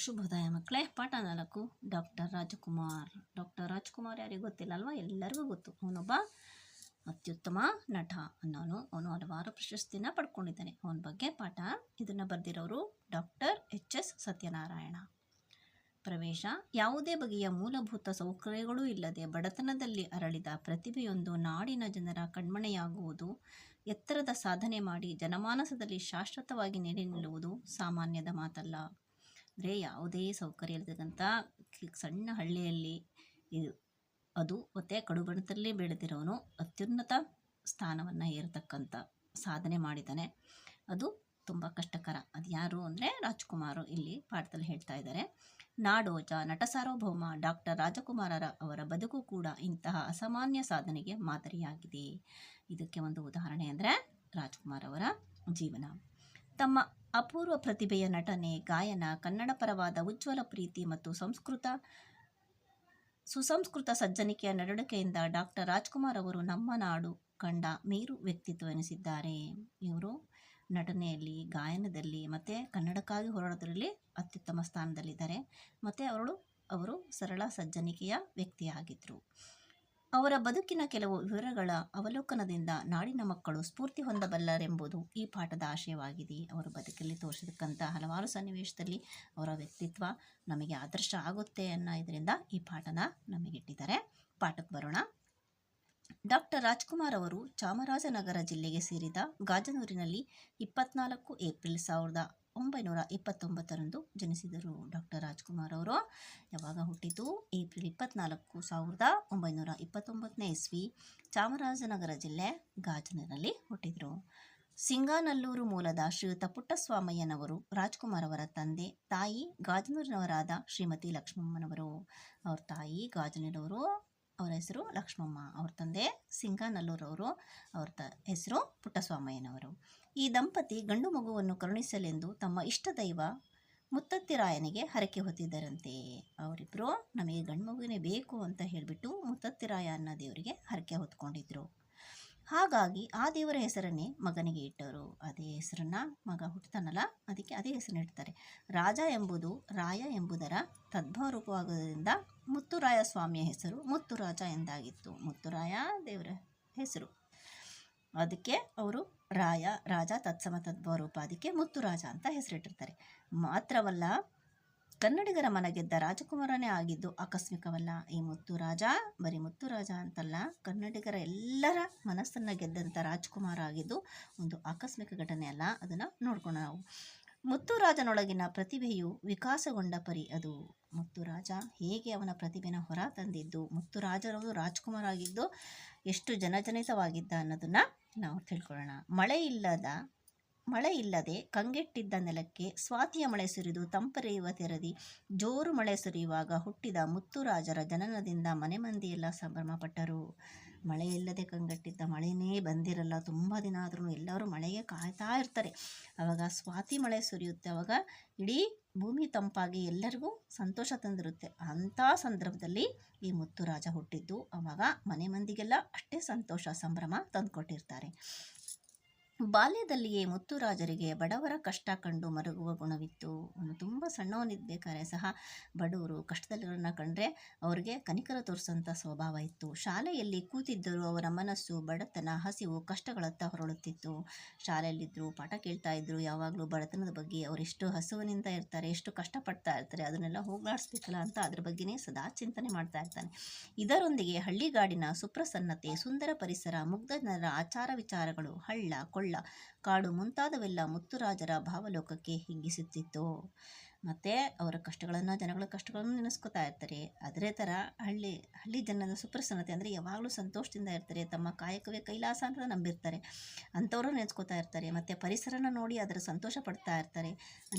ಶುಭೋದಯ ಮಕ್ಕಳೇ. ಪಾಠ 4 ಡಾಕ್ಟರ್ ರಾಜ್ಕುಮಾರ್. ಡಾಕ್ಟರ್ ರಾಜ್ಕುಮಾರ್ ಯಾರಿಗೂ ಗೊತ್ತಿಲ್ಲ ಅಲ್ವಾ? ಎಲ್ಲರಿಗೂ ಗೊತ್ತು. ಅವನೊಬ್ಬ ಅತ್ಯುತ್ತಮ ನಟ ಅನ್ನೋನು. ಅವನು ಹಲವಾರು ಪ್ರಶಸ್ತಿನ ಪಡ್ಕೊಂಡಿದ್ದಾನೆ. ಅವನ ಬಗ್ಗೆ ಪಾಠ. ಇದನ್ನು ಬರೆದಿರೋರು ಡಾಕ್ಟರ್ ಎಚ್.ಎಸ್. ಸತ್ಯನಾರಾಯಣ. ಪ್ರವೇಶ. ಯಾವುದೇ ಬಗೆಯ ಮೂಲಭೂತ ಸೌಕರ್ಯಗಳೂ ಇಲ್ಲದೆ ಬಡತನದಲ್ಲಿ ಅರಳಿದ ಪ್ರತಿಭೆಯೊಂದು ನಾಡಿನ ಜನರ ಕಣ್ಮಣೆಯಾಗುವುದು, ಎತ್ತರದ ಸಾಧನೆ ಮಾಡಿ ಜನಮಾನಸದಲ್ಲಿ ಶಾಶ್ವತವಾಗಿ ನೆಲೆ ನಿಲ್ಲುವುದು ಸಾಮಾನ್ಯದ ಮಾತಲ್ಲ. ಅಂದರೆ ಯಾವುದೇ ಸೌಕರ್ಯ ಇಲ್ಲದಂಥ ಸಣ್ಣ ಹಳ್ಳಿಯಲ್ಲಿ ಅದು ಮತ್ತು ಕಡುಬಡತನದಲ್ಲಿ ಬೆಳೆದಿರೋನು ಅತ್ಯುನ್ನತ ಸ್ಥಾನವನ್ನು ಏರತಕ್ಕಂಥ ಸಾಧನೆ ಮಾಡಿದ್ದಾನೆ. ಅದು ತುಂಬ ಕಷ್ಟಕರ. ಅದು ಯಾರು ಅಂದರೆ ರಾಜ್ಕುಮಾರ್ ಇಲ್ಲಿ ಪಾಠದಲ್ಲಿ ಹೇಳ್ತಾ ಇದ್ದಾರೆ. ನಾಡೋಜ, ನಟ ಸಾರ್ವಭೌಮ ಡಾಕ್ಟರ್ ರಾಜಕುಮಾರರ ಅವರ ಬದುಕು ಕೂಡ ಇಂತಹ ಅಸಾಮಾನ್ಯ ಸಾಧನೆಗೆ ಮಾದರಿಯಾಗಿದೆ. ಇದಕ್ಕೆ ಒಂದು ಉದಾಹರಣೆ ಅಂದರೆ ರಾಜ್ಕುಮಾರ್ ಅವರ ಜೀವನ. ತಮ್ಮ ಅಪೂರ್ವ ಪ್ರತಿಭೆಯ ನಟನೆ, ಗಾಯನ, ಕನ್ನಡ ಪರವಾದ ಉಜ್ವಲ ಪ್ರೀತಿ ಮತ್ತು ಸುಸಂಸ್ಕೃತ ಸಜ್ಜನಿಕೆಯ ನಡವಳಿಕೆಯಿಂದ ಡಾಕ್ಟರ್ ರಾಜ್ಕುಮಾರ್ ಅವರು ನಮ್ಮ ನಾಡು ಕಂಡ ಮೇರು ವ್ಯಕ್ತಿತ್ವ ಎನಿಸಿದ್ದಾರೆ. ಇವರು ನಟನೆಯಲ್ಲಿ, ಗಾಯನದಲ್ಲಿ ಮತ್ತು ಕನ್ನಡಕ್ಕಾಗಿ ಹೋರಾಡೋದ್ರಲ್ಲಿ ಅತ್ಯುತ್ತಮ ಸ್ಥಾನದಲ್ಲಿದ್ದಾರೆ. ಮತ್ತು ಅವರು ಸರಳ ಸಜ್ಜನಿಕೆಯ ವ್ಯಕ್ತಿಯಾಗಿದ್ದರು. ಅವರ ಬದುಕಿನ ಕೆಲವು ವಿವರಗಳ ಅವಲೋಕನದಿಂದ ನಾಡಿನ ಮಕ್ಕಳು ಸ್ಫೂರ್ತಿ ಹೊಂದಬಲ್ಲರೆಂಬುದು ಈ ಪಾಠದ ಆಶಯವಾಗಿದೆ. ಅವರ ಬದುಕಲ್ಲಿ ತೋರಿಸತಕ್ಕಂಥ ಹಲವಾರು ಸನ್ನಿವೇಶದಲ್ಲಿ ಅವರ ವ್ಯಕ್ತಿತ್ವ ನಮಗೆ ಆದರ್ಶ ಆಗುತ್ತೆ ಅನ್ನೋ ಇದರಿಂದ ಈ ಪಾಠನ ನಮಗಿಟ್ಟಿದ್ದಾರೆ. ಪಾಠಕ್ಕೆ ಬರೋಣ. ಡಾಕ್ಟರ್ ರಾಜ್ಕುಮಾರ್ ಅವರು ಚಾಮರಾಜನಗರ ಜಿಲ್ಲೆಗೆ ಸೇರಿದ ಗಾಜನೂರಿನಲ್ಲಿ 24 ಏಪ್ರಿಲ್ 1929ರಂದು ಜನಿಸಿದರು. ಡಾಕ್ಟರ್ ರಾಜ್ಕುಮಾರ್ ಅವರು ಯಾವಾಗ ಹುಟ್ಟಿತು? ಏಪ್ರಿಲ್ 24, 1929ನೇ ಇಸ್ವಿ ಚಾಮರಾಜನಗರ ಜಿಲ್ಲೆ ಗಾಜನೂರಿನಲ್ಲಿ ಹುಟ್ಟಿದರು. ಸಿಂಗಾನಲ್ಲೂರು ಮೂಲದ ಶ್ರೀಯುತ ಪುಟ್ಟಸ್ವಾಮಯ್ಯನವರು ರಾಜ್ಕುಮಾರ್ ಅವರ ತಂದೆ. ತಾಯಿ ಗಾಜನೂರಿನವರಾದ ಶ್ರೀಮತಿ ಲಕ್ಷ್ಮಮ್ಮನವರು. ಅವ್ರ ತಾಯಿ ಗಾಜನೂರವರು, ಅವರ ಹೆಸರು ಲಕ್ಷ್ಮಮ್ಮ. ಅವ್ರ ತಂದೆ ಸಿಂಗಾನಲ್ಲೂರವರು, ಅವ್ರ ಹೆಸರು ಪುಟ್ಟಸ್ವಾಮಯ್ಯನವರು. ಈ ದಂಪತಿ ಗಂಡು ಮಗುವನ್ನು ಕರುಣಿಸಲೆಂದು ತಮ್ಮ ಇಷ್ಟ ದೈವ ಮುತ್ತತ್ತಿರಾಯನಿಗೆ ಹರಕೆ ಹೊತ್ತಿದ್ದರಂತೆ. ಅವರಿಬ್ಬರು ನಮಗೆ ಗಂಡು ಮಗುವಿನೇ ಬೇಕು ಅಂತ ಹೇಳಿಬಿಟ್ಟು ಮುತ್ತತ್ತಿರಾಯ ಅನ್ನೋ ದೇವರಿಗೆ ಹರಕೆ ಹೊತ್ಕೊಂಡಿದ್ರು. ಹಾಗಾಗಿ ಆ ದೇವರ ಹೆಸರನ್ನೇ ಮಗನಿಗೆ ಇಟ್ಟರು. ಅದೇ ಹೆಸರನ್ನು ಮಗ ಹುಟ್ಟುತ್ತಾನಲ್ಲ, ಅದಕ್ಕೆ ಅದೇ ಹೆಸರನ್ನು ಇಡ್ತಾರೆ. ರಾಜ ಎಂಬುದು ರಾಯ ಎಂಬುದರ ತದ್ಭವ ರೂಪವಾಗುವುದರಿಂದ ಮುತ್ತುರಾಯ ಸ್ವಾಮಿಯ ಹೆಸರು ಮುತ್ತುರಾಜ ಎಂದಾಗಿತ್ತು. ಮುತ್ತುರಾಯ ದೇವರ ಹೆಸರು, ಅದಕ್ಕೆ ಅವರು ರಾಜ ತತ್ಸಮ ತದ್ಭವ ರೂಪ, ಅದಕ್ಕೆ ಮುತ್ತುರಾಜ ಅಂತ ಹೆಸರಿಟ್ಟಿರ್ತಾರೆ. ಮಾತ್ರವಲ್ಲ, ಕನ್ನಡಿಗರ ಮನಗೆದ್ದ ರಾಜಕುಮಾರನೇ ಆಗಿದ್ದು ಆಕಸ್ಮಿಕವಲ್ಲ. ಈ ಮುತ್ತುರಾಜ ಬರೀ ಮುತ್ತುರಾಜ ಅಂತಲ್ಲ, ಕನ್ನಡಿಗರ ಎಲ್ಲರ ಮನಸ್ಸನ್ನು ಗೆದ್ದಂಥ ರಾಜ್ಕುಮಾರ ಆಗಿದ್ದು ಒಂದು ಆಕಸ್ಮಿಕ ಘಟನೆ ಅಲ್ಲ. ಅದನ್ನು ನೋಡ್ಕೊಂಡು ನಾವು ಮುತ್ತುರಾಜನೊಳಗಿನ ಪ್ರತಿಭೆಯು ವಿಕಾಸಗೊಂಡ ಪರಿ ಅದು. ಮುತ್ತುರಾಜ ಹೇಗೆ ಅವನ ಪ್ರತಿಭೆನ ಹೊರ ತಂದಿದ್ದು, ಮುತ್ತುರಾಜರವರು ರಾಜ್ಕುಮಾರ್ ಆಗಿದ್ದು ಎಷ್ಟು ಜನಜನಿತವಾಗಿದ್ದ ಅನ್ನೋದನ್ನು ನಾವು ತಿಳ್ಕೊಳ್ಳೋಣ. ಮಳೆ ಇಲ್ಲದೆ ಕಂಗೆಟ್ಟಿದ್ದ ನೆಲಕ್ಕೆ ಸ್ವಾತಿಯ ಮಳೆ ಸುರಿದು ತಂಪರೆಯುವ ತೆರದಿ ಜೋರು ಮಳೆ ಸುರಿಯುವಾಗ ಹುಟ್ಟಿದ ಮುತ್ತುರಾಜರ ಜನನದಿಂದ ಮನೆ ಮಂದಿಯೆಲ್ಲ ಸಂಭ್ರಮಪಟ್ಟರು. ಮಳೆ ಇಲ್ಲದೆ ಕಂಗೆಟ್ಟಿದ್ದ, ಮಳೆಯೇ ಬಂದಿರಲ್ಲ, ತುಂಬ ದಿನ ಆದ್ರೂ ಎಲ್ಲರೂ ಮಳೆಗೆ ಕಾಯ್ತಾ ಇರ್ತಾರೆ. ಆವಾಗ ಸ್ವಾತಿ ಮಳೆ ಸುರಿಯುತ್ತೆ, ಆವಾಗ ಇಡೀ ಭೂಮಿ ತಂಪಾಗಿ ಎಲ್ಲರಿಗೂ ಸಂತೋಷ ತಂದಿರುತ್ತೆ. ಅಂಥ ಸಂದರ್ಭದಲ್ಲಿ ಈ ಮುತ್ತುರಾಜ ಹುಟ್ಟಿದ್ದು, ಆವಾಗ ಮನೆ ಮಂದಿಗೆಲ್ಲ ಅಷ್ಟೇ ಸಂತೋಷ ಸಂಭ್ರಮ ತಂದುಕೊಟ್ಟಿರ್ತಾರೆ. ಬಾಲ್ಯದಲ್ಲಿಯೇ ಮುತ್ತುರಾಜರಿಗೆ ಬಡವರ ಕಷ್ಟ ಕಂಡು ಮರುಗುವ ಗುಣವಿತ್ತು. ಅವನು ತುಂಬ ಸಣ್ಣವನಿದ್ಬೇಕಾದ್ರೆ ಸಹ ಬಡವರು ಕಷ್ಟದಲ್ಲಿರೋರನ್ನ ಕಂಡ್ರೆ ಅವ್ರಿಗೆ ಕನಿಕರ ತೋರಿಸೋಂಥ ಸ್ವಭಾವ ಇತ್ತು. ಶಾಲೆಯಲ್ಲಿ ಕೂತಿದ್ದರೂ ಅವರ ಮನಸ್ಸು ಬಡತನ, ಹಸಿವು, ಕಷ್ಟಗಳತ್ತ ಹೊರಳುತ್ತಿತ್ತು. ಶಾಲೆಯಲ್ಲಿದ್ದರು, ಪಾಠ ಕೇಳ್ತಾ ಇದ್ರು, ಯಾವಾಗಲೂ ಬಡತನದ ಬಗ್ಗೆ ಅವ್ರು ಎಷ್ಟು ಹಸುವಿನಿಂದ ಇರ್ತಾರೆ, ಎಷ್ಟು ಕಷ್ಟಪಡ್ತಾ ಇರ್ತಾರೆ, ಅದನ್ನೆಲ್ಲ ಹೋಗಲಾಡಿಸ್ಬೇಕಲ್ಲ ಅಂತ ಅದ್ರ ಬಗ್ಗೆನೇ ಸದಾ ಚಿಂತನೆ ಮಾಡ್ತಾ ಇರ್ತಾನೆ. ಇದರೊಂದಿಗೆ ಹಳ್ಳಿಗಾಡಿನ ಸುಪ್ರಸನ್ನತೆ, ಸುಂದರ ಪರಿಸರ, ಮುಗ್ಧ ಜನರ ಆಚಾರ ವಿಚಾರಗಳು, ಹಳ್ಳ ಕೊಳ್ಳ, ಕಾಡು ಮುಂತಾದವೆಲ್ಲ ಮುತ್ತುರಾಜರ ಭಾವಲೋಕಕ್ಕೆ ಹಿಗ್ಗಿಸುತ್ತಿತ್ತು. ಮತ್ತು ಅವರ ಜನಗಳ ಕಷ್ಟಗಳನ್ನು ನೆನೆಸ್ಕೊತಾ ಇರ್ತಾರೆ. ಅದೇ ಥರ ಹಳ್ಳಿ ಜನದ ಸುಪ್ರಸನ್ನತೆ ಅಂದರೆ ಯಾವಾಗಲೂ ಸಂತೋಷದಿಂದ ಇರ್ತಾರೆ, ತಮ್ಮ ಕಾಯಕವೇ ಕೈಲಾಸ ಅಂತ ನಂಬಿರ್ತಾರೆ, ಅಂಥವರು ನೆನೆಸ್ಕೊತಾ ಇರ್ತಾರೆ. ಮತ್ತು ಪರಿಸರನ ನೋಡಿ ಅದರ ಸಂತೋಷ ಪಡ್ತಾ ಇರ್ತಾರೆ.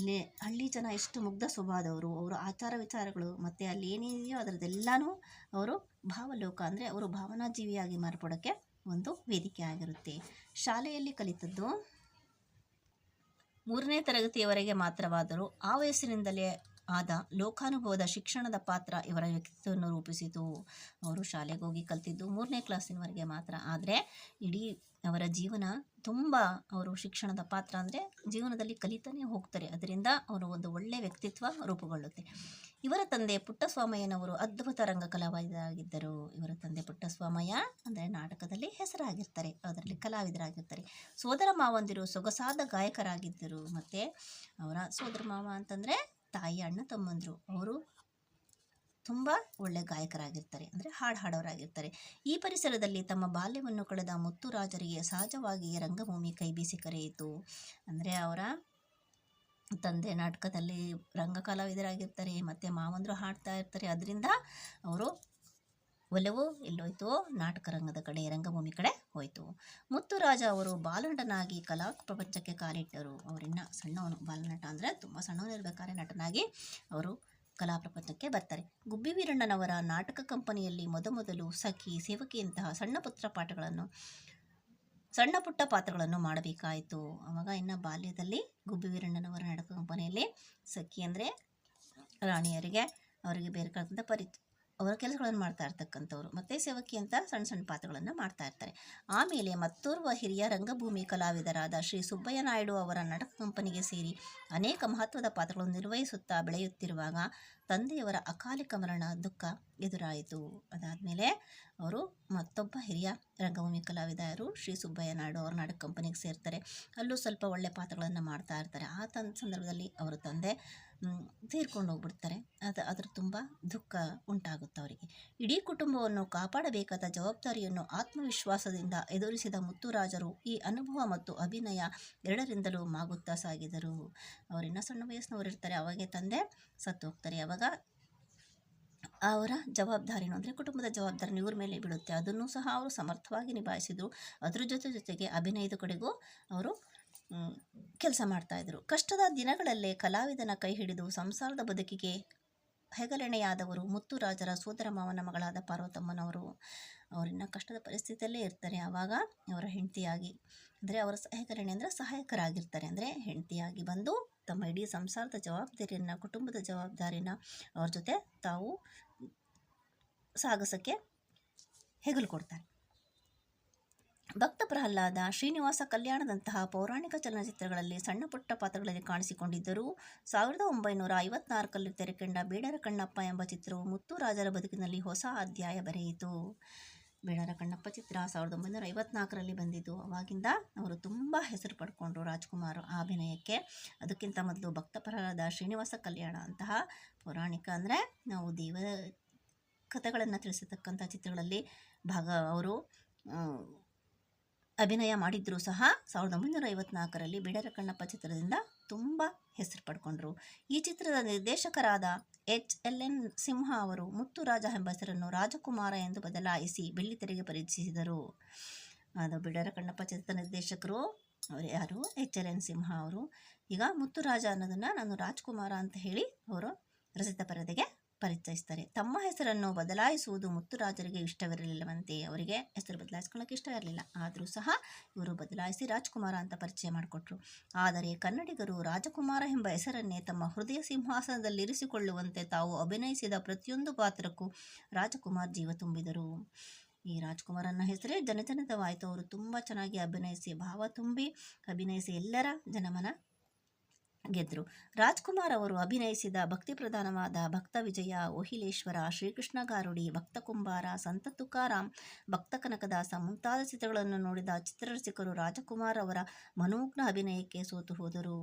ಹಳ್ಳಿ ಜನ ಎಷ್ಟು ಮುಗ್ಧ ಸ್ವಭಾವದವರು, ಅವರ ಆಚಾರ ವಿಚಾರಗಳು ಮತ್ತು ಅಲ್ಲಿ ಏನೇನಿದೆಯೋ ಅದರದ್ದೆಲ್ಲನೂ ಅವರು ಭಾವಲೋಕ ಅಂದರೆ ಅವರು ಭಾವನಾಜೀವಿಯಾಗಿ ಮಾರ್ಪಡೋಕ್ಕೆ ಒಂದು ವೇದಿಕೆ ಆಗಿರುತ್ತೆ. ಶಾಲೆಯಲ್ಲಿ ಕಲಿತದ್ದು 3ನೇ ತರಗತಿಯವರೆಗೆ ಮಾತ್ರವಾದರೂ ಆ ವಯಸ್ಸಿನಿಂದಲೇ ಆದ ಲೋಕಾನುಭವದ ಶಿಕ್ಷಣದ ಪಾತ್ರ ಇವರ ವ್ಯಕ್ತಿತ್ವವನ್ನು ರೂಪಿಸಿತು. ಅವರು ಶಾಲೆಗೆ ಹೋಗಿ ಕಲಿತಿದ್ದು 3ನೇ ಕ್ಲಾಸಿನವರೆಗೆ ಮಾತ್ರ. ಆದರೆ ಇಡೀ ಅವರ ಜೀವನ ತುಂಬ ಅವರು ಶಿಕ್ಷಣದ ಪಾತ್ರ ಅಂದರೆ ಜೀವನದಲ್ಲಿ ಕಲಿತಾನೇ ಹೋಗ್ತಾರೆ. ಅದರಿಂದ ಅವರು ಒಂದು ಒಳ್ಳೆಯ ವ್ಯಕ್ತಿತ್ವ ರೂಪುಗೊಳ್ಳುತ್ತೆ. ಇವರ ತಂದೆ ಪುಟ್ಟಸ್ವಾಮಯ್ಯನವರು ಅದ್ಭುತ ರಂಗ ಕಲಾವಿದರಾಗಿದ್ದರು. ಇವರ ತಂದೆ ಪುಟ್ಟಸ್ವಾಮಯ್ಯ ಅಂದರೆ ನಾಟಕದಲ್ಲಿ ಹೆಸರಾಗಿರ್ತಾರೆ, ಅದರಲ್ಲಿ ಕಲಾವಿದರಾಗಿರ್ತಾರೆ. ಸೋದರ ಮಾವಂದಿರು ಸೊಗಸಾದ ಗಾಯಕರಾಗಿದ್ದರು. ಮತ್ತು ಅವರ ಸೋದರ ಮಾವ ಅಂತಂದರೆ ತಾಯಿ ಅಣ್ಣ ತಮ್ಮಂದರು, ಅವರು ತುಂಬ ಒಳ್ಳೆ ಗಾಯಕರಾಗಿರ್ತಾರೆ, ಅಂದರೆ ಹಾಡೋರಾಗಿರ್ತಾರೆ. ಈ ಪರಿಸರದಲ್ಲಿ ತಮ್ಮ ಬಾಲ್ಯವನ್ನು ಕಳೆದ ಮುತ್ತುರಾಜರಿಗೆ ಸಹಜವಾಗಿ ರಂಗಭೂಮಿ ಕೈಬೀಸಿ ಕರೆಯಿತು. ಅಂದರೆ ಅವರ ತಂದೆ ನಾಟಕದಲ್ಲಿ ರಂಗ ಕಲಾವಿದರಾಗಿರ್ತಾರೆ, ಮತ್ತು ಮಾವಂದರು ಹಾಡ್ತಾ ಇರ್ತಾರೆ. ಅದರಿಂದ ಅವರು ಒಲವು ಎಲ್ಲೋಯ್ತು, ನಾಟಕ ರಂಗದ ಕಡೆ, ರಂಗಭೂಮಿ ಕಡೆ ಹೋಯಿತು. ಮುತ್ತುರಾಜ ಅವರು ಬಾಲನಟನಾಗಿ ಕಲಾ ಪ್ರಪಂಚಕ್ಕೆ ಕಾಲಿಟ್ಟರು. ಅವರಿನ್ನ ಸಣ್ಣವನು, ಬಾಲನಟ ಅಂದರೆ ತುಂಬ ಸಣ್ಣವನಿರ್ಬೇಕಾದ್ರೆ ನಟನಾಗಿ ಅವರು ಕಲಾ ಪ್ರಪಂಚಕ್ಕೆ ಬರ್ತಾರೆ. ಗುಬ್ಬಿ ವೀರಣ್ಣನವರ ನಾಟಕ ಕಂಪನಿಯಲ್ಲಿ ಮೊದಮೊದಲು ಸಖಿ, ಸೇವಕಿಯಂತಹ ಸಣ್ಣ ಪುಟ್ಟ ಪಾತ್ರಗಳನ್ನು ಮಾಡಬೇಕಾಯಿತು. ಆವಾಗ ಇನ್ನು ಬಾಲ್ಯದಲ್ಲಿ ಗುಬ್ಬಿ ವೀರಣ್ಣನವರ ನಾಟಕ ಕಂಪನಿಯಲ್ಲಿ ಸಖಿ ಅಂದರೆ ರಾಣಿಯರಿಗೆ, ಅವರಿಗೆ ಬೇರೆ ಅವರ ಕೆಲಸಗಳನ್ನು ಮಾಡ್ತಾ ಇರ್ತಕ್ಕಂಥವ್ರು, ಮತ್ತು ಸೇವಕಿ ಅಂತ ಸಣ್ಣ ಸಣ್ಣ ಪಾತ್ರಗಳನ್ನು ಮಾಡ್ತಾ ಇರ್ತಾರೆ. ಆಮೇಲೆ ಮತ್ತೋರ್ವ ಹಿರಿಯ ರಂಗಭೂಮಿ ಕಲಾವಿದರಾದ ಶ್ರೀ ಸುಬ್ಬಯ್ಯ ನಾಯ್ಡು ಅವರ ನಾಟಕ ಕಂಪನಿಗೆ ಸೇರಿ ಅನೇಕ ಮಹತ್ವದ ಪಾತ್ರಗಳನ್ನು ನಿರ್ವಹಿಸುತ್ತಾ ಬೆಳೆಯುತ್ತಿರುವಾಗ ತಂದೆಯವರ ಅಕಾಲಿಕ ಮರಣ ದುಃಖ ಎದುರಾಯಿತು. ಅದಾದಮೇಲೆ ಅವರು ಮತ್ತೊಬ್ಬ ಹಿರಿಯ ರಂಗಭೂಮಿ ಕಲಾವಿದರು ಶ್ರೀ ಸುಬ್ಬಯ್ಯ ನಾಯ್ಡು ಅವರ ನಾಟಕ ಕಂಪನಿಗೆ ಸೇರ್ತಾರೆ. ಅಲ್ಲೂ ಸ್ವಲ್ಪ ಒಳ್ಳೆ ಪಾತ್ರಗಳನ್ನು ಮಾಡ್ತಾ ಇರ್ತಾರೆ. ಆ ಸಂದರ್ಭದಲ್ಲಿ ಅವರ ತಂದೆ ತೀರ್ಕೊಂಡು ಹೋಗ್ಬಿಡ್ತಾರೆ. ಅದರ ತುಂಬ ದುಃಖ ಉಂಟಾಗುತ್ತೆ ಅವರಿಗೆ. ಇಡೀ ಕುಟುಂಬವನ್ನು ಕಾಪಾಡಬೇಕಾದ ಜವಾಬ್ದಾರಿಯನ್ನು ಆತ್ಮವಿಶ್ವಾಸದಿಂದ ಎದುರಿಸಿದ ಮುತ್ತುರಾಜರು ಈ ಅನುಭವ ಮತ್ತು ಅಭಿನಯ ಎರಡರಿಂದಲೂ ಮಾಗುತ್ತಾ ಸಾಗಿದರು. ಅವರಿನ್ನ ಸಣ್ಣ ವಯಸ್ಸಿನವರು ಇರ್ತಾರೆ, ಅವಾಗೆ ತಂದೆ ಸತ್ತು ಹೋಗ್ತಾರೆ. ಅವಾಗ ಅವರ ಜವಾಬ್ದಾರಿನೂ ಅಂದರೆ ಕುಟುಂಬದ ಜವಾಬ್ದಾರಿನೂ ಇವ್ರ ಮೇಲೆ ಬೀಳುತ್ತೆ. ಅದನ್ನು ಸಹ ಅವರು ಸಮರ್ಥವಾಗಿ ನಿಭಾಯಿಸಿದರು. ಅದ್ರ ಜೊತೆಗೆ ಅಭಿನಯದ ಕಡೆಗೂ ಅವರು ಕೆಲಸ ಮಾಡ್ತಾಯಿದ್ರು. ಕಷ್ಟದ ದಿನಗಳಲ್ಲೇ ಕಲಾವಿದನ ಕೈ ಹಿಡಿದು ಸಂಸಾರದ ಬದುಕಿಗೆ ಹೆಗಲೆಣೆಯಾದವರು ಮುತ್ತುರಾಜರ ಸೋದರ ಮಾವನ ಮಗಳಾದ ಪಾರ್ವತಮ್ಮನವರು. ಅವರಿನ್ನ ಕಷ್ಟದ ಪರಿಸ್ಥಿತಿಯಲ್ಲೇ ಇರ್ತಾರೆ. ಆವಾಗ ಅವರ ಹೆಂಡತಿಯಾಗಿ, ಅಂದರೆ ಅವರ ಹೆಗಲೆಣೆ ಅಂದರೆ ಸಹಾಯಕರಾಗಿರ್ತಾರೆ. ಅಂದರೆ ಹೆಂಡತಿಯಾಗಿ ಬಂದು ತಮ್ಮ ಇಡೀ ಸಂಸಾರದ ಜವಾಬ್ದಾರಿಯನ್ನು, ಕುಟುಂಬದ ಜವಾಬ್ದಾರಿನ ಅವ್ರ ಜೊತೆ ತಾವು ಸಾಗಿಸೋಕ್ಕೆ ಹೆಗಲು ಕೊಡ್ತಾರೆ. ಭಕ್ತ ಪ್ರಹ್ಲಾದ, ಶ್ರೀನಿವಾಸ ಕಲ್ಯಾಣದಂತಹ ಪೌರಾಣಿಕ ಚಲನಚಿತ್ರಗಳಲ್ಲಿ ಸಣ್ಣ ಪುಟ್ಟ ಪಾತ್ರಗಳಲ್ಲಿ ಕಾಣಿಸಿಕೊಂಡಿದ್ದರೂ 1954ರಲ್ಲಿ ತೆರೆಕಂಡ ಬೇಡರ ಕಣ್ಣಪ್ಪ ಎಂಬ ಚಿತ್ರವು ಮುತ್ತುರಾಜರ ಬದುಕಿನಲ್ಲಿ ಹೊಸ ಅಧ್ಯಾಯ ಬರೆಯಿತು. ಬೇಡರ ಕಣ್ಣಪ್ಪ ಚಿತ್ರ 1954ರಲ್ಲಿ ಬಂದಿದ್ದು. ಅವಾಗಿಂದ ಅವರು ತುಂಬ ಹೆಸರು ಪಡ್ಕೊಂಡ್ರು ರಾಜ್ಕುಮಾರ್ ಅಭಿನಯಕ್ಕೆ. ಅದಕ್ಕಿಂತ ಮೊದಲು ಭಕ್ತ ಪ್ರಹ್ಲಾದ, ಶ್ರೀನಿವಾಸ ಕಲ್ಯಾಣ ಅಂತಹ ಪೌರಾಣಿಕ ಅಂದರೆ ನಾವು ದೇವರ ಕಥೆಗಳನ್ನು ತಿಳಿಸತಕ್ಕಂಥ ಚಿತ್ರಗಳಲ್ಲಿ ಅವರು ಅಭಿನಯ ಮಾಡಿದ್ರೂ ಸಹ 1954ರಲ್ಲಿ ಬೇಡರ ಕಣ್ಣಪ್ಪ ಚಿತ್ರದಿಂದ ತುಂಬ ಹೆಸರು ಪಡ್ಕೊಂಡ್ರು. ಈ ಚಿತ್ರದ ನಿರ್ದೇಶಕರಾದ HLN ಸಿಂಹ ಅವರು ಮುತ್ತುರಾಜ ಎಂಬ ಹೆಸರನ್ನು ರಾಜಕುಮಾರ ಎಂದು ಬದಲಾಯಿಸಿ ಬೆಳ್ಳಿತೆರೆಗೆ ಪರಿಚಯಿಸಿದರು. ಅದು ಬೇಡರ ಕಣ್ಣಪ್ಪ ಚಿತ್ರದ ನಿರ್ದೇಶಕರು ಅವರು ಯಾರು, HLN ಸಿಂಹ ಅವರು. ಈಗ ಮುತ್ತುರಾಜ ಅನ್ನೋದನ್ನು ನಾನು ರಾಜ್ಕುಮಾರ ಅಂತ ಹೇಳಿ ಅವರು ರಸಿತ ಪರದೆಗೆ ಪರಿಚಯಿಸ್ತಾರೆ. ತಮ್ಮ ಹೆಸರನ್ನು ಬದಲಾಯಿಸುವುದು ಮುತ್ತುರಾಜರಿಗೆ ಇಷ್ಟವಿರಲಿಲ್ಲವಂತೆ. ಅವರಿಗೆ ಹೆಸರು ಬದಲಾಯಿಸ್ಕೊಳ್ಳೋಕೆ ಇಷ್ಟ ಇರಲಿಲ್ಲ. ಆದರೂ ಸಹ ಇವರು ಬದಲಾಯಿಸಿ ರಾಜ್ಕುಮಾರ ಅಂತ ಪರಿಚಯ ಮಾಡಿಕೊಟ್ರು. ಆದರೆ ಕನ್ನಡಿಗರು ರಾಜಕುಮಾರ ಎಂಬ ಹೆಸರನ್ನೇ ತಮ್ಮ ಹೃದಯ ಸಿಂಹಾಸನದಲ್ಲಿರಿಸಿಕೊಳ್ಳುವಂತೆ ತಾವು ಅಭಿನಯಿಸಿದ ಪ್ರತಿಯೊಂದು ಪಾತ್ರಕ್ಕೂ ರಾಜಕುಮಾರ್ ಜೀವ ತುಂಬಿದರು. ಈ ರಾಜ್ಕುಮಾರ್ ಅನ್ನೋ ಹೆಸರೇ ಜನಜನಿತವಾಯಿತು. ಅವರು ತುಂಬ ಚೆನ್ನಾಗಿ ಅಭಿನಯಿಸಿ, ಭಾವ ತುಂಬಿ ಅಭಿನಯಿಸಿ ಎಲ್ಲರ ಜನಮನ ಗೆದ್ದರು. ರಾಜ್ಕುಮಾರ್ ಅವರು ಅಭಿನಯಿಸಿದ ಭಕ್ತಿ ಪ್ರಧಾನವಾದ ಭಕ್ತ ವಿಜಯ, ಓಹಿಲೇಶ್ವರ, ಶ್ರೀಕೃಷ್ಣ ಗಾರುಡಿ, ಭಕ್ತ ಕುಂಬಾರ, ಸಂತ ತುಕಾರಾಮ್, ಭಕ್ತ ಕನಕದಾಸ ಮುಂತಾದ ಚಿತ್ರಗಳನ್ನು ನೋಡಿದ ಚಿತ್ರರಸಿಕರು ರಾಜಕುಮಾರ್ ಅವರ ಮನೋಜ್ಞ ಅಭಿನಯಕ್ಕೆ ಸೋತು ಹೋದರು.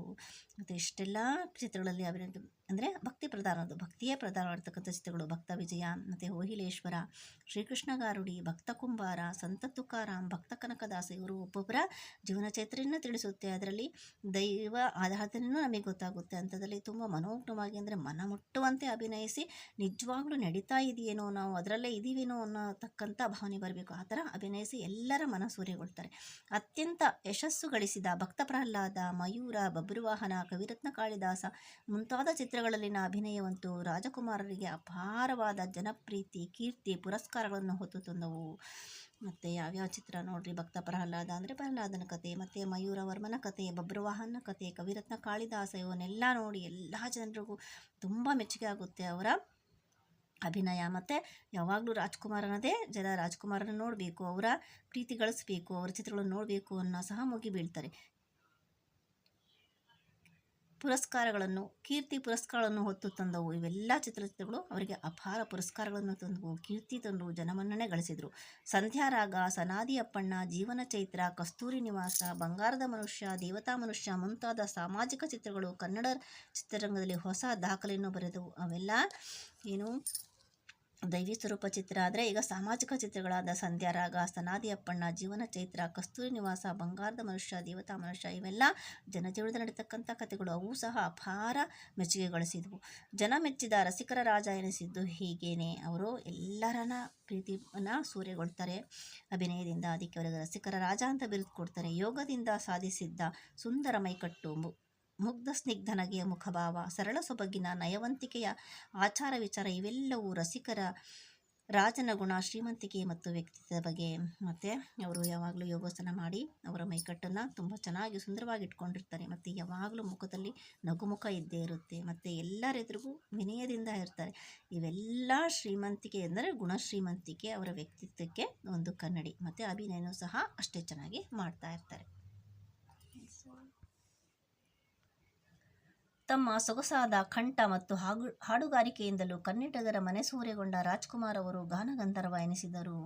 ಮತ್ತು ಇಷ್ಟೆಲ್ಲ ಚಿತ್ರಗಳಲ್ಲಿ ಅಭಿನಯ ಅಂದರೆ ಭಕ್ತಿಯೇ ಪ್ರಧಾನವಾಗಿರ್ತಕ್ಕಂಥ ಚಿತ್ರಗಳು ಭಕ್ತ ವಿಜಯ, ಮತ್ತು ಓಹಿಲೇಶ್ವರ, ಶ್ರೀಕೃಷ್ಣ ಗಾರುಡಿ, ಭಕ್ತ ಕುಂಬಾರ, ಸಂತ ತುಕಾರಾಮ್, ಭಕ್ತ ಕನಕದಾಸ. ಇವರು ಒಬ್ಬೊಬ್ಬರ ಜೀವನ ಚರಿತ್ರೆಯನ್ನು ತಿಳಿಸುತ್ತೆ. ಅದರಲ್ಲಿ ದೈವ ಆಧಾರದಲ್ಲೂ ನಮಗೆ ಗೊತ್ತಾಗುತ್ತೆ. ಅಂಥದ್ರಲ್ಲಿ ತುಂಬ ಮನೋಜ್ಞವಾಗಿ ಅಂದರೆ ಮನ ಮುಟ್ಟುವಂತೆ ಅಭಿನಯಿಸಿ ನಿಜವಾಗ್ಲೂ ನಡೀತಾ ಇದೆಯೇನೋ, ನಾವು ಅದರಲ್ಲೇ ಇದ್ದೀವೇನೋ ಅನ್ನೋತಕ್ಕಂಥ ಭಾವನೆ ಬರಬೇಕು. ಆ ಥರ ಅಭಿನಯಿಸಿ ಎಲ್ಲರ ಮನಸೂರೆಗೊಳ್ತಾರೆ. ಅತ್ಯಂತ ಯಶಸ್ಸು ಗಳಿಸಿದ ಭಕ್ತ ಪ್ರಹ್ಲಾದ, ಮಯೂರ, ಬಬ್ರುವಾಹನ, ಕವಿರತ್ನ ಕಾಳಿದಾಸ ಮುಂತಾದ ಚಿತ್ರಗಳಲ್ಲಿನ ಅಭಿನಯವಂತೂ ರಾಜಕುಮಾರರಿಗೆ ಅಪಾರವಾದ ಜನಪ್ರೀತಿ, ಕೀರ್ತಿ, ಪುರಸ್ಕಾರಗಳನ್ನು ಹೊತ್ತು ತಂದವು. ಮತ್ತು ಯಾವ್ಯಾವ ಚಿತ್ರ ನೋಡ್ರಿ, ಭಕ್ತ ಪ್ರಹ್ಲಾದ ಅಂದರೆ ಪ್ರಹ್ಲಾದನ ಕತೆ, ಮತ್ತು ಮಯೂರವರ್ಮನ ಕತೆ, ಬಬ್ರುವಾಹನ ಕತೆ, ಕವಿರತ್ನ ಕಾಳಿದಾಸ, ಇವನ್ನೆಲ್ಲ ನೋಡಿ ಎಲ್ಲ ಜನರಿಗೂ ತುಂಬ ಮೆಚ್ಚುಗೆ ಆಗುತ್ತೆ ಅವರ ಅಭಿನಯ ಮತ್ತು ಯಾವಾಗಲೂ ರಾಜ್ಕುಮಾರನದೇ ಜನ ರಾಜ್ಕುಮಾರನ ನೋಡಬೇಕು, ಅವರ ಪ್ರೀತಿ ಗಳಿಸ್ಬೇಕು, ಅವರ ಚಿತ್ರಗಳನ್ನು ನೋಡಬೇಕು ಅನ್ನೋ ಸಹ ಮುಗಿ ಬೀಳ್ತಾರೆ. ಪುರಸ್ಕಾರಗಳನ್ನು, ಕೀರ್ತಿ ಪುರಸ್ಕಾರಗಳನ್ನು ಹೊತ್ತು ತಂದವು. ಇವೆಲ್ಲ ಚಿತ್ರಗಳು ಅವರಿಗೆ ಅಪಾರ ಪುರಸ್ಕಾರಗಳನ್ನು ತಂದವು, ಕೀರ್ತಿ ತಂದು ಜನಮನ್ನಣೆ ಗಳಿಸಿದರು. ಸಂಧ್ಯಾರಾಗ, ಸನಾದಿ ಅಪ್ಪಣ್ಣ, ಜೀವನ ಚೈತ್ರ, ಕಸ್ತೂರಿ ನಿವಾಸ, ಬಂಗಾರದ ಮನುಷ್ಯ, ದೇವತಾ ಮನುಷ್ಯ ಮುಂತಾದ ಸಾಮಾಜಿಕ ಚಿತ್ರಗಳು ಕನ್ನಡ ಚಿತ್ರರಂಗದಲ್ಲಿ ಹೊಸ ದಾಖಲೆಯನ್ನು ಬರೆದವು. ಅವೆಲ್ಲ ಏನು ದೈವಿ ಸ್ವರೂಪ ಚಿತ್ರ ಆದರೆ, ಈಗ ಸಾಮಾಜಿಕ ಚಿತ್ರಗಳಾದ ಸಂಧ್ಯಾರಾಗ, ಸನಾದಿ ಅಪ್ಪಣ್ಣ, ಜೀವನ ಚೈತ್ರ, ಕಸ್ತೂರಿ ನಿವಾಸ, ಬಂಗಾರದ ಮನುಷ್ಯ, ದೇವತಾ ಮನುಷ್ಯ ಇವೆಲ್ಲ ಜನಜೀವನದಲ್ಲಿ ನಡೀತಕ್ಕಂಥ ಕಥೆಗಳು. ಅವು ಸಹ ಅಪಾರ ಮೆಚ್ಚುಗೆ ಗಳಿಸಿದವು. ಜನ ಮೆಚ್ಚಿದ ರಸಿಕರ ರಾಜ ಎನಿಸಿದ್ದು ಹೀಗೇನೆ. ಅವರು ಎಲ್ಲರನ್ನ ಪ್ರೀತಿಯನ್ನು ಸೂರೆಗೊಳ್ತಾರೆ ಅಭಿನಯದಿಂದ. ಅದಕ್ಕೆ ಅವರಿಗೆ ರಸಿಕರ ರಾಜ ಅಂತ ಬಿರುದು ಕೊಡ್ತಾರೆ. ಯೋಗದಿಂದ ಸಾಧಿಸಿದ್ದ ಸುಂದರ ಮೈಕಟ್ಟು, ಮುಗ್ಧ ಸ್ನಿಗ್ಧ ನಗೆಯ ಮುಖಭಾವ, ಸರಳ ಸೊಬಗಿನ ನಯವಂತಿಕೆಯ ಆಚಾರ ವಿಚಾರ ಇವೆಲ್ಲವೂ ರಸಿಕರ ರಾಜನ ಗುಣ, ಶ್ರೀಮಂತಿಕೆ ಮತ್ತು ವ್ಯಕ್ತಿತ್ವದ ಬಗ್ಗೆ. ಮತ್ತು ಅವರು ಯಾವಾಗಲೂ ಯೋಗಾಸನ ಮಾಡಿ ಅವರ ಮೈಕಟ್ಟನ್ನು ತುಂಬ ಚೆನ್ನಾಗಿ ಸುಂದರವಾಗಿ ಇಟ್ಕೊಂಡಿರ್ತಾರೆ. ಮತ್ತು ಯಾವಾಗಲೂ ಮುಖದಲ್ಲಿ ನಗುಮುಖ ಇದ್ದೇ ಇರುತ್ತೆ. ಮತ್ತು ಎಲ್ಲರೆದುರಿಗೂ ವಿನಯದಿಂದ ಇರ್ತಾರೆ. ಇವೆಲ್ಲ ಶ್ರೀಮಂತಿಕೆ ಎಂದರೆ ಗುಣಶ್ರೀಮಂತಿಕೆ ಅವರ ವ್ಯಕ್ತಿತ್ವಕ್ಕೆ ಒಂದು ಕನ್ನಡಿ. ಮತ್ತು ಅಭಿನಯನೂ ಸಹ ಅಷ್ಟೇ ಚೆನ್ನಾಗಿ ಮಾಡ್ತಾ ಇರ್ತಾರೆ. ತಮ್ಮ ಸೊಗಸಾದ ಕಂಠ ಮತ್ತು ಹಾಡುಗಾರಿಕೆಯಿಂದಲೂ ಕನ್ನಡಿಗರ ಮನೆಸೂರೆಗೊಂಡ ರಾಜ್ಕುಮಾರ್ ಅವರು ಗಾನಗಂಧರ್ವ ಎನಿಸಿದರು.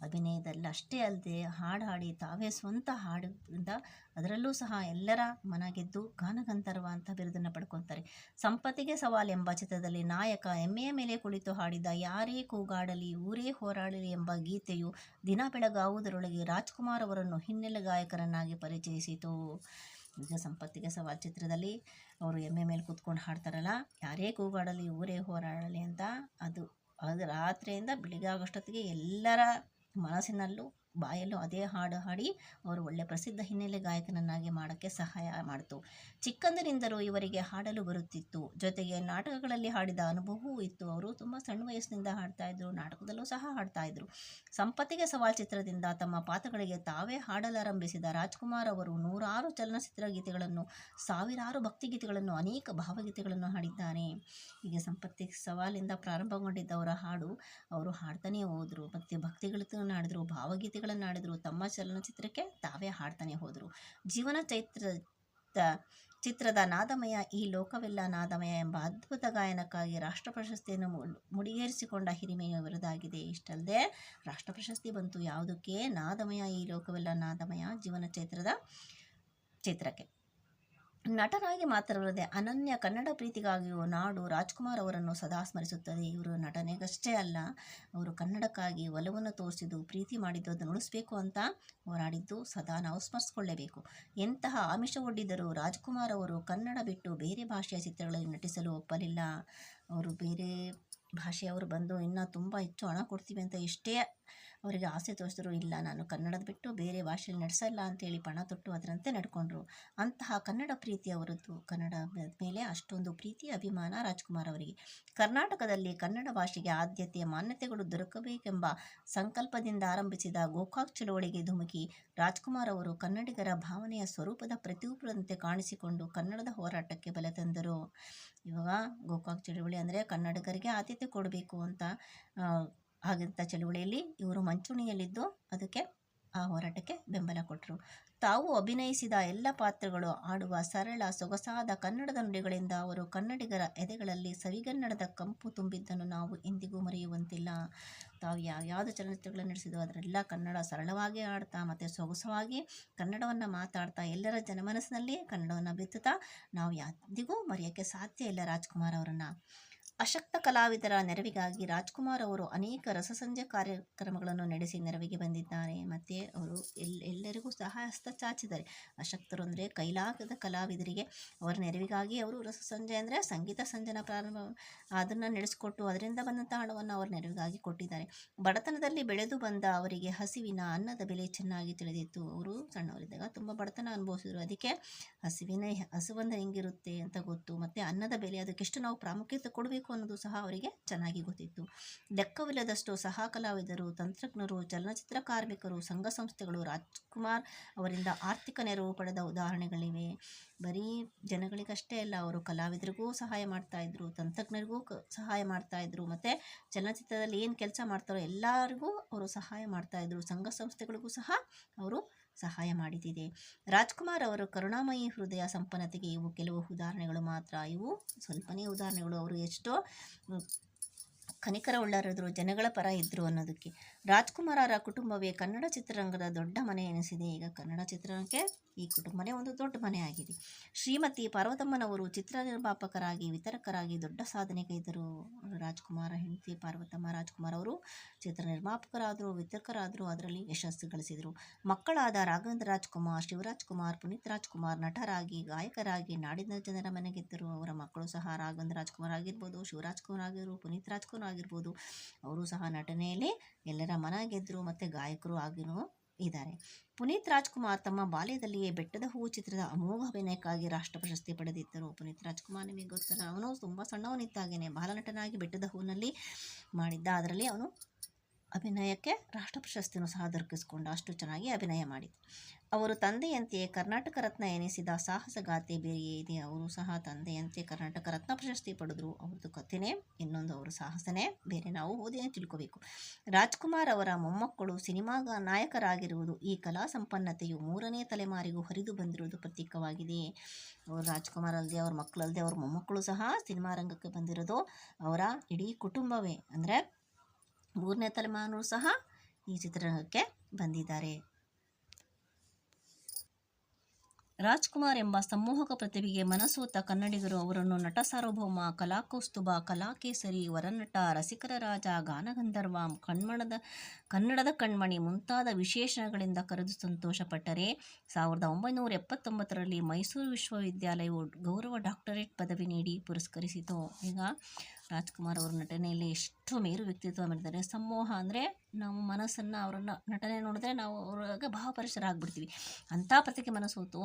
ಅಭಿನಯದಲ್ಲಿ ಅಷ್ಟೇ ಅಲ್ಲದೆ ಹಾಡಿ ತಾವೇ ಸ್ವಂತ ಹಾಡಿಂದ ಅದರಲ್ಲೂ ಸಹ ಎಲ್ಲರ ಮನ ಗೆದ್ದು ಗಾನಗಂಧರ್ವ ಅಂತ ಬಿರುದನ್ನು ಪಡ್ಕೊತಾರೆ. ಸಂಪತ್ತಿಗೆ ಸವಾಲ್ ಎಂಬ ಚಿತ್ರದಲ್ಲಿ ನಾಯಕ ಎಮ್ಮೆಯ ಮೇಲೆ ಕುಳಿತು ಹಾಡಿದ ಯಾರೇ ಕೂಗಾಡಲಿ ಊರೇ ಹೋರಾಡಲಿ ಎಂಬ ಗೀತೆಯು ದಿನ ಬೆಳಗಾವುದರೊಳಗೆ ರಾಜ್ಕುಮಾರ್ ಅವರನ್ನು ಹಿನ್ನೆಲೆ ಗಾಯಕರನ್ನಾಗಿ ಪರಿಚಯಿಸಿತು. ಈಗ ಸಂಪತ್ತಿಗೆ ಸವಾಲ್ ಚಿತ್ರದಲ್ಲಿ ಅವರು ಎಮ್ಮೆ ಮೇಲೆ ಕೂತ್ಕೊಂಡು ಹಾಡ್ತಾರಲ್ಲ, ಯಾರೇ ಕೂಗಾಡಲಿ ಊರೇ ಹೋರಾಡಲಿ ಅಂತ, ಅದು ರಾತ್ರಿಯಿಂದ ಬೆಳಿಗ್ಗೆ ಆಗೋಷ್ಟೊತ್ತಿಗೆ ಎಲ್ಲರ ಮನಸ್ಸಿನಲ್ಲೂ ಬಾಯಲ್ಲೂ ಅದೇ ಹಾಡು ಹಾಡಿ ಅವರು ಒಳ್ಳೆ ಪ್ರಸಿದ್ಧ ಹಿನ್ನೆಲೆ ಗಾಯಕನನ್ನಾಗಿ ಮಾಡೋಕ್ಕೆ ಸಹಾಯ ಮಾಡಿತು. ಚಿಕ್ಕಂದಿನಿಂದಲೂ ಇವರಿಗೆ ಹಾಡಲು ಬರುತ್ತಿತ್ತು. ಜೊತೆಗೆ ನಾಟಕಗಳಲ್ಲಿ ಹಾಡಿದ ಅನುಭವವೂ ಇತ್ತು. ಅವರು ತುಂಬ ಸಣ್ಣ ವಯಸ್ಸಿನಿಂದ ಹಾಡ್ತಾಯಿದ್ರು, ನಾಟಕದಲ್ಲೂ ಸಹ ಹಾಡ್ತಾಯಿದ್ರು. ಸಂಪತ್ತಿಗೆ ಸವಾಲ್ ಚಿತ್ರದಿಂದ ತಮ್ಮ ಪಾತ್ರಗಳಿಗೆ ತಾವೇ ಹಾಡಲಾರಂಭಿಸಿದ ರಾಜ್ಕುಮಾರ್ ಅವರು ನೂರಾರು ಚಲನಚಿತ್ರ ಗೀತೆಗಳನ್ನು, ಸಾವಿರಾರು ಭಕ್ತಿಗೀತೆಗಳನ್ನು, ಅನೇಕ ಭಾವಗೀತೆಗಳನ್ನು ಹಾಡಿದ್ದಾರೆ. ಹೀಗೆ ಸಂಪತ್ತಿಗೆ ಸವಾಲಿಂದ ಪ್ರಾರಂಭಗೊಂಡಿದ್ದವರ ಹಾಡು ಅವರು ಹಾಡ್ತಾನೇ ಹೋದರು. ಮತ್ತು ಭಕ್ತಿಗೀತೆಗಳನ್ನು ಹಾಡಿದ್ರು, ಭಾವಗೀತೆಗಳನ್ನು ಹಾಡಿದ್ರು, ತಮ್ಮ ಚಲನಚಿತ್ರಕ್ಕೆ ತಾವೇ ಹಾಡ್ತಾನೆ ಹೋದರು. ಜೀವನ ಚಿತ್ರದ ನಾದಮಯ ಈ ಲೋಕವೆಲ್ಲ ನಾದಮಯ ಎಂಬ ಅದ್ಭುತ ಗಾಯನಕ್ಕಾಗಿ ರಾಷ್ಟ್ರ ಪ್ರಶಸ್ತಿಯನ್ನು ಮುಡಿಗೇರಿಸಿಕೊಂಡ ಹಿರಿಮೆಯು ಇವರದಾಗಿದೆ. ಇಷ್ಟಲ್ಲದೆ ರಾಷ್ಟ್ರ ಪ್ರಶಸ್ತಿ ಬಂತು ಯಾವುದಕ್ಕೆ? ನಾದಮಯ ಈ ಲೋಕವೆಲ್ಲ ನಾದಮಯ ಜೀವನ ಚಿತ್ರಕ್ಕೆ. ನಟನಾಗಿ ಮಾತ್ರವಲ್ಲದೆ ಅನನ್ಯ ಕನ್ನಡ ಪ್ರೀತಿಗಾಗಿಯೂ ನಾಡು ರಾಜ್ಕುಮಾರ್ ಅವರನ್ನು ಸದಾ ಸ್ಮರಿಸುತ್ತದೆ. ಇವರು ನಟನೆಗಷ್ಟೇ ಅಲ್ಲ, ಅವರು ಕನ್ನಡಕ್ಕಾಗಿ ಒಲವನ್ನು ತೋರಿಸಿದ್ದು, ಪ್ರೀತಿ ಮಾಡಿದ್ದು, ಅದನ್ನು ಉಳಿಸ್ಬೇಕು ಅಂತ ಹೋರಾಡಿದ್ದು ಸದಾ ನಾವು ಸ್ಮರಿಸಿಕೊಳ್ಳಬೇಕು. ಎಂತಹ ಆಮಿಷವೊಡ್ಡಿದರೂ ರಾಜ್ಕುಮಾರ್ ಅವರು ಕನ್ನಡ ಬಿಟ್ಟು ಬೇರೆ ಭಾಷೆಯ ಚಿತ್ರಗಳಲ್ಲಿ ನಟಿಸಲು ಒಪ್ಪಲಿಲ್ಲ. ಅವರು ಬೇರೆ ಭಾಷೆಯವರು ಬಂದು ಇನ್ನೂ ತುಂಬ ಹೆಚ್ಚು ಹಣ ಕೊಡ್ತೀವಿ ಅಂತ ಎಷ್ಟೇ ಅವರಿಗೆ ಆಸೆ ತೋರಿಸಿದ್ರು, ಇಲ್ಲ ನಾನು ಕನ್ನಡದ ಬಿಟ್ಟು ಬೇರೆ ಭಾಷೆಯಲ್ಲಿ ನಡೆಸಲ್ಲ ಅಂತೇಳಿ ಪಣ ತೊಟ್ಟು ಅದರಂತೆ ನಡ್ಕೊಂಡ್ರು. ಅಂತಹ ಕನ್ನಡ ಪ್ರೀತಿ ಅವರದ್ದು. ಕನ್ನಡ ಮೇಲೆ ಅಷ್ಟೊಂದು ಪ್ರೀತಿ ಅಭಿಮಾನ ರಾಜ್ಕುಮಾರ್ ಅವರಿಗೆ. ಕರ್ನಾಟಕದಲ್ಲಿ ಕನ್ನಡ ಭಾಷೆಗೆ ಆದ್ಯತೆ ಮಾನ್ಯತೆಗಳು ದೊರಕಬೇಕೆಂಬ ಸಂಕಲ್ಪದಿಂದ ಆರಂಭಿಸಿದ ಗೋಕಾಕ್ ಚಳುವಳಿಗೆ ಧುಮುಕಿ ರಾಜ್ಕುಮಾರ್ ಅವರು ಕನ್ನಡಿಗರ ಭಾವನೆಯ ಸ್ವರೂಪದ ಪ್ರತಿರೂಪದಂತೆ ಕಾಣಿಸಿಕೊಂಡು ಕನ್ನಡದ ಹೋರಾಟಕ್ಕೆ ಬಲ ತಂದರು. ಇವಾಗ ಗೋಕಾಕ್ ಚಳುವಳಿ ಅಂದರೆ ಕನ್ನಡಿಗರಿಗೆ ಆದ್ಯತೆ ಕೊಡಬೇಕು ಅಂತ ಹಾಗಂತ ಚಳುವಳಿಯಲ್ಲಿ ಇವರು ಮಂಚೂಣಿಯಲ್ಲಿದ್ದು ಅದಕ್ಕೆ ಆ ಹೋರಾಟಕ್ಕೆ ಬೆಂಬಲ ಕೊಟ್ಟರು. ತಾವು ಅಭಿನಯಿಸಿದ ಎಲ್ಲ ಪಾತ್ರಗಳು ಆಡುವ ಸರಳ ಸೊಗಸಾದ ಕನ್ನಡದ ನುಡಿಗಳಿಂದ ಅವರು ಕನ್ನಡಿಗರ ಎದೆಗಳಲ್ಲಿ ಸವಿಗನ್ನಡದ ಕಂಪು ತುಂಬಿದ್ದನ್ನು ನಾವು ಎಂದಿಗೂ ಮರೆಯುವಂತಿಲ್ಲ. ತಾವು ಯಾವ್ಯಾವುದು ಚಲನಚಿತ್ರಗಳನ್ನು ನಡೆಸಿದೋ ಅದರೆಲ್ಲ ಕನ್ನಡ ಸರಳವಾಗಿ ಆಡ್ತಾ ಮತ್ತು ಸೊಗಸಾಗಿ ಕನ್ನಡವನ್ನು ಮಾತಾಡ್ತಾ ಎಲ್ಲರ ಜನಮನಸ್ಸಿನಲ್ಲಿ ಕನ್ನಡವನ್ನು ಬಿತ್ತುತ್ತಾ ನಾವು ಎಂದಿಗೂ ಮರೆಯೋಕ್ಕೆ ಸಾಧ್ಯ ಇಲ್ಲ ರಾಜ್ಕುಮಾರ್ ಅವರನ್ನು. ಅಶಕ್ತ ಕಲಾವಿದರ ನೆರವಿಗಾಗಿ ರಾಜ್ಕುಮಾರ್ ಅವರು ಅನೇಕ ರಸಸಂಜೆ ಕಾರ್ಯಕ್ರಮಗಳನ್ನು ನಡೆಸಿ ನೆರವಿಗೆ ಬಂದಿದ್ದಾರೆ. ಮತ್ತು ಅವರು ಎಲ್ಲರಿಗೂ ಸಹಾಯ ಹಸ್ತ ಚಾಚಿದ್ದಾರೆ. ಅಶಕ್ತರು ಅಂದರೆ ಕೈಲಾಗದ ಕಲಾವಿದರಿಗೆ ಅವರ ನೆರವಿಗಾಗಿ ಅವರು ರಸಸಂಜೆ ಅಂದರೆ ಸಂಗೀತ ಸಂಜನ ಪ್ರಾರಂಭ ಅದನ್ನು ನಡೆಸಿಕೊಟ್ಟು ಅದರಿಂದ ಬಂದಂಥ ಹಣವನ್ನು ಅವರ ನೆರವಿಗಾಗಿ ಕೊಟ್ಟಿದ್ದಾರೆ. ಬಡತನದಲ್ಲಿ ಬೆಳೆದು ಬಂದ ಅವರಿಗೆ ಹಸಿವಿನ ಅನ್ನದ ಬೆಲೆ ಚೆನ್ನಾಗಿ ತಿಳಿದಿತ್ತು. ಅವರು ಸಣ್ಣವರಿದ್ದಾಗ ತುಂಬ ಬಡತನ ಅನುಭವಿಸಿದರು. ಅದಕ್ಕೆ ಹಸುವಂದರೆ ಹೆಂಗಿರುತ್ತೆ ಅಂತ ಗೊತ್ತು. ಮತ್ತು ಅನ್ನದ ಬೆಲೆ ಅದಕ್ಕೆಷ್ಟು ನಾವು ಪ್ರಾಮುಖ್ಯತೆ ಕೊಡಬೇಕು ಅನ್ನೋದು ಸಹ ಅವರಿಗೆ ಚೆನ್ನಾಗಿ ಗೊತ್ತಿತ್ತು. ಲೆಕ್ಕವಿಲ್ಲದಷ್ಟು ಸಹ ಕಲಾವಿದರು, ತಂತ್ರಜ್ಞರು, ಚಲನಚಿತ್ರ ಕಾರ್ಮಿಕರು, ಸಂಘ ಸಂಸ್ಥೆಗಳು ರಾಜ್ಕುಮಾರ್ ಅವರಿಂದ ಆರ್ಥಿಕ ನೆರವು ಪಡೆದ ಉದಾಹರಣೆಗಳಿವೆ. ಬರೀ ಜನಗಳಿಗಷ್ಟೇ ಅಲ್ಲ, ಅವರು ಕಲಾವಿದರಿಗೂ ಸಹಾಯ ಮಾಡ್ತಾಯಿದ್ರು, ತಂತ್ರಜ್ಞರಿಗೂ ಸಹಾಯ ಮಾಡ್ತಾಯಿದ್ರು, ಮತ್ತು ಚಲನಚಿತ್ರದಲ್ಲಿ ಏನು ಕೆಲಸ ಮಾಡ್ತಾರೋ ಎಲ್ಲರಿಗೂ ಅವರು ಸಹಾಯ ಮಾಡ್ತಾಯಿದ್ರು. ಸಂಘ ಸಂಸ್ಥೆಗಳಿಗೂ ಸಹ ಅವರು ಸಹಾಯ ಮಾಡಿದಿದೆ. ರಾಜ್ಕುಮಾರ್ ಅವರ ಕರುಣಾಮಯಿ ಹೃದಯ ಸಂಪನ್ನತೆಗೆ ಇವು ಕೆಲವು ಉದಾಹರಣೆಗಳು ಮಾತ್ರ. ಇವು ಸ್ವಲ್ಪನೇ ಉದಾಹರಣೆಗಳು. ಅವರು ಎಷ್ಟೋ ಕನಿಕರ ಉಳ್ಳವರಿದ್ರು, ಜನಗಳ ಪರ ಇದ್ದರು ಅನ್ನೋದಕ್ಕೆ. ರಾಜ್ಕುಮಾರರ ಕುಟುಂಬವೇ ಕನ್ನಡ ಚಿತ್ರರಂಗದ ದೊಡ್ಡ ಮನೆ ಎನಿಸಿದೆ. ಈಗ ಕನ್ನಡ ಚಿತ್ರರಂಗಕ್ಕೆ ಈ ಕುಟುಂಬನೇ ಒಂದು ದೊಡ್ಡ ಮನೆ ಆಗಿದೆ. ಶ್ರೀಮತಿ ಪಾರ್ವತಮ್ಮನವರು ಚಿತ್ರ ನಿರ್ಮಾಪಕರಾಗಿ, ವಿತರಕರಾಗಿ ದೊಡ್ಡ ಸಾಧನೆಗೈದರು. ರಾಜ್ಕುಮಾರ ಹೆಂಡತಿ ಪಾರ್ವತಮ್ಮ ರಾಜ್ಕುಮಾರ್ ಅವರು ಚಿತ್ರ ನಿರ್ಮಾಪಕರಾದರು, ವಿತರಕರಾದರು, ಅದರಲ್ಲಿ ಯಶಸ್ಸು ಗಳಿಸಿದರು. ಮಕ್ಕಳಾದ ರಾಘವೇಂದ್ರ ರಾಜ್ಕುಮಾರ್, ಶಿವರಾಜ್ ಕುಮಾರ್, ಪುನೀತ್ ರಾಜ್ಕುಮಾರ್ ನಟರಾಗಿ, ಗಾಯಕರಾಗಿ ನಾಡಿನ ಜನರ ಮನೆಗೆದ್ದರು. ಅವರ ಮಕ್ಕಳು ಸಹ ರಾಘವೇಂದ್ರ ರಾಜ್ಕುಮಾರ್ ಆಗಿರ್ಬೋದು, ಶಿವರಾಜ್ ಕುಮಾರ್ ಆಗಿರ್ಬೋದು, ಪುನೀತ್ ರಾಜ್ಕುಮಾರ್ ಆಗಿರ್ಬೋದು, ಅವರು ಸಹ ನಟನೆಯಲ್ಲಿ ಎಲ್ಲರ ಮನ ಗೆದ್ದರು ಮತ್ತು ಗಾಯಕರು ಆಗಿನೂ ಇದ್ದಾರೆ. ಪುನೀತ್ ರಾಜ್ಕುಮಾರ್ ತಮ್ಮ ಬಾಲ್ಯದಲ್ಲಿಯೇ ಬೆಟ್ಟದ ಹೂವು ಚಿತ್ರದ ಅಮೋಘ ಅಭಿನಯಕ್ಕಾಗಿ ರಾಷ್ಟ್ರ ಪ್ರಶಸ್ತಿ ಪಡೆದಿದ್ದರು. ಪುನೀತ್ ರಾಜ್ಕುಮಾರ್ ನಿಮಗೆ ಗೊತ್ತಲ್ಲ, ಅವನು ತುಂಬ ಸಣ್ಣವನಿದ್ದಾಗೇನೆ ಬಾಲನಟನಾಗಿ ಬೆಟ್ಟದ ಹೂವಿನಲ್ಲಿ ಮಾಡಿದ್ದ. ಅದರಲ್ಲಿ ಅವನು ಅಭಿನಯಕ್ಕೆ ರಾಷ್ಟ್ರ ಪ್ರಶಸ್ತಿಯನ್ನು ಸಹ ದೊರಕಿಸಿಕೊಂಡ. ಅಷ್ಟು ಚೆನ್ನಾಗಿ ಅಭಿನಯ ಮಾಡಿದ. ಅವರು ತಂದೆಯಂತೆಯೇ ಕರ್ನಾಟಕ ರತ್ನ ಎನಿಸಿದ ಸಾಹಸಗಾಥೆ ಬೇರೆಯೇ ಇದೆ. ಅವರು ಸಹ ತಂದೆಯಂತೆ ಕರ್ನಾಟಕ ರತ್ನ ಪ್ರಶಸ್ತಿ ಪಡೆದರು. ಅವ್ರದ್ದು ಕಥೆನೇ ಇನ್ನೊಂದು, ಅವರ ಸಾಹಸನೇ ಬೇರೆ. ನಾವು ಓದಿನೇ ತಿಳ್ಕೋಬೇಕು. ರಾಜ್ಕುಮಾರ್ ಅವರ ಮೊಮ್ಮಕ್ಕಳು ಸಿನಿಮಾ ನಾಯಕರಾಗಿರುವುದು ಈ ಕಲಾ ಸಂಪನ್ನತೆಯು 3ನೇ ತಲೆಮಾರಿಗೂ ಹರಿದು ಬಂದಿರುವುದು ಪ್ರತೀಕವಾಗಿದೆ. ಅವರು ರಾಜ್ಕುಮಾರ್ ಅಲ್ಲದೆ, ಅವ್ರ ಮಕ್ಕಳಲ್ಲದೆ, ಅವ್ರ ಮೊಮ್ಮಕ್ಕಳು ಸಹ ಸಿನಿಮಾ ರಂಗಕ್ಕೆ ಬಂದಿರೋದು ಅವರ ಇಡೀ ಕುಟುಂಬವೇ. ಅಂದರೆ 3ನೇ ತಲೆಮಾರು ಸಹ ಈ ಚಿತ್ರರಂಗಕ್ಕೆ ಬಂದಿದ್ದಾರೆ. ರಾಜ್ಕುಮಾರ್ ಎಂಬ ಸಮೂಹಕ ಪ್ರತಿಭೆಗೆ ಮನಸೋತ ಕನ್ನಡಿಗರು ಅವರನ್ನು ನಟ ಸಾರ್ವಭೌಮ, ಕಲಾಕೌಸ್ತುಭ, ಕಲಾಕೇಸರಿ, ವರನಟ, ರಸಿಕರ ರಾಜ, ಗಾನಗಂಧರ್ವ, ಕನ್ನಡದ ಕಣ್ಮಣಿ ಮುಂತಾದ ವಿಶೇಷಣಗಳಿಂದ ಕರೆದು ಸಂತೋಷಪಟ್ಟರೆ 1979ರಲ್ಲಿ ಮೈಸೂರು ವಿಶ್ವವಿದ್ಯಾಲಯವು ಗೌರವ ಡಾಕ್ಟರೇಟ್ ಪದವಿ ನೀಡಿ ಪುರಸ್ಕರಿಸಿತು. ಈಗ ರಾಜ್ಕುಮಾರ್ ಅವರ ನಟನೆಯಲ್ಲಿ ಎಷ್ಟು ಮೇರು ವ್ಯಕ್ತಿತ್ವ ಮೆರೆದರೆ. ಸಮೂಹ ಅಂದರೆ ನಾವು ಮನಸ್ಸನ್ನು, ಅವರನ್ನು ನಟನೆ ನೋಡಿದ್ರೆ ನಾವು ಅವ್ರಿಗೆ ಭಾವಪರಿಸರ ಆಗ್ಬಿಡ್ತೀವಿ. ಅಂಥ ಪ್ರತಿಗೆ ಮನಸೋತು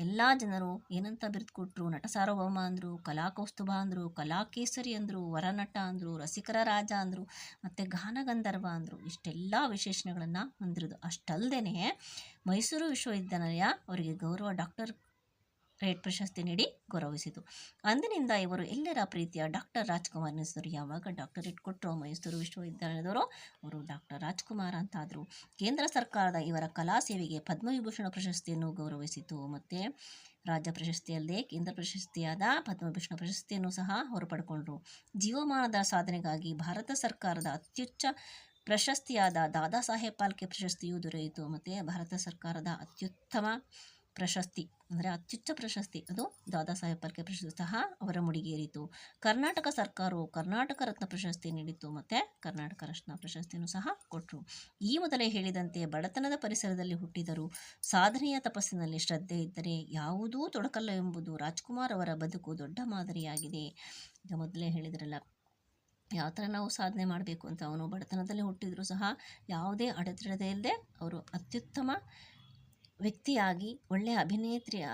ಎಲ್ಲ ಜನರು ಏನಂತ ಬಿರುದುಕೊಟ್ರು, ನಟ ಸಾರ್ವಭೌಮ ಅಂದರು, ಕಲಾಕೌಸ್ತುಭ ಅಂದರು, ಕಲಾಕೇಸರಿ ಅಂದರು, ವರನಟ ಅಂದರು, ರಸಿಕರ ರಾಜ ಅಂದರು, ಮತ್ತು ಗಾನಗಂಧರ್ವ ಅಂದರು. ಇಷ್ಟೆಲ್ಲ ವಿಶೇಷಣಗಳನ್ನು ಹೊಂದಿರೋದು. ಅಷ್ಟಲ್ಲದೆ ಮೈಸೂರು ವಿಶ್ವವಿದ್ಯಾಲಯ ಅವರಿಗೆ ಗೌರವ ಡಾಕ್ಟರೇಟ್ ಪ್ರಶಸ್ತಿ ನೀಡಿ ಗೌರವಿಸಿತು. ಅಂದಿನಿಂದ ಇವರು ಎಲ್ಲರ ಪ್ರೀತಿಯ ಡಾಕ್ಟರ್ ರಾಜ್ಕುಮಾರ್ ಎನಿಸಿದರು. ಯಾವಾಗ ಡಾಕ್ಟರೇಟ್ ಕೊಟ್ಟರು ಮೈಸೂರು ವಿಶ್ವವಿದ್ಯಾಲಯದವರು, ಅವರು ಡಾಕ್ಟರ್ ರಾಜ್ಕುಮಾರ್ ಅಂತಾದರು. ಕೇಂದ್ರ ಸರ್ಕಾರದ ಇವರ ಕಲಾ ಸೇವೆಗೆ ಪದ್ಮವಿಭೂಷಣ ಪ್ರಶಸ್ತಿಯನ್ನು ಗೌರವಿಸಿತು. ಮತ್ತು ರಾಜ್ಯ ಪ್ರಶಸ್ತಿಯಲ್ಲದೆ ಕೇಂದ್ರ ಪ್ರಶಸ್ತಿಯಾದ ಪದ್ಮವಿಭೂಷಣ ಪ್ರಶಸ್ತಿಯನ್ನು ಸಹ ಅವರು ಪಡ್ಕೊಂಡ್ರು. ಜೀವಮಾನದ ಸಾಧನೆಗಾಗಿ ಭಾರತ ಸರ್ಕಾರದ ಅತ್ಯುಚ್ಚ ಪ್ರಶಸ್ತಿಯಾದ ದಾದಾ ಸಾಹೇಬ್ ಫಾಲ್ಕೆ ಪ್ರಶಸ್ತಿಯೂ ದೊರೆಯಿತು. ಮತ್ತು ಭಾರತ ಸರ್ಕಾರದ ಅತ್ಯುತ್ತಮ ಪ್ರಶಸ್ತಿ ಅಂದರೆ ಅತ್ಯುಚ್ಚ ಪ್ರಶಸ್ತಿ ಅದು ದಾದಾ ಸಾಹೇಬ್ ಫಾಲ್ಕೆ ಪ್ರಶಸ್ತಿ ಸಹ ಅವರ ಮುಡಿಗೇರಿತು. ಕರ್ನಾಟಕ ಸರ್ಕಾರವು ಕರ್ನಾಟಕ ರತ್ನ ಪ್ರಶಸ್ತಿ ನೀಡಿತು ಮತ್ತು ಕರ್ನಾಟಕ ರತ್ನ ಪ್ರಶಸ್ತಿಯನ್ನು ಸಹ ಕೊಟ್ಟರು. ಈ ಮೊದಲೇ ಹೇಳಿದಂತೆ ಬಡತನದ ಪರಿಸರದಲ್ಲಿ ಹುಟ್ಟಿದರೂ ಸಾಧನೆಯ ತಪಸ್ಸಿನಲ್ಲಿ ಶ್ರದ್ಧೆ ಇದ್ದರೆ ಯಾವುದೂ ತೊಡಕಲ್ಲ ಎಂಬುದು ರಾಜ್ಕುಮಾರ್ ಅವರ ಬದುಕು ದೊಡ್ಡ ಮಾದರಿಯಾಗಿದೆ. ಈಗ ಮೊದಲೇ ಹೇಳಿದ್ರಲ್ಲ ಯಾವ ಥರ ನಾವು ಸಾಧನೆ ಮಾಡಬೇಕು ಅಂತ. ಅವನು ಬಡತನದಲ್ಲಿ ಹುಟ್ಟಿದರೂ ಸಹ ಯಾವುದೇ ಅಡೆತಡೆ ಇಲ್ಲದೆ ಅವರು ಅತ್ಯುತ್ತಮ ವ್ಯಕ್ತಿಯಾಗಿ, ಒಳ್ಳೆಯ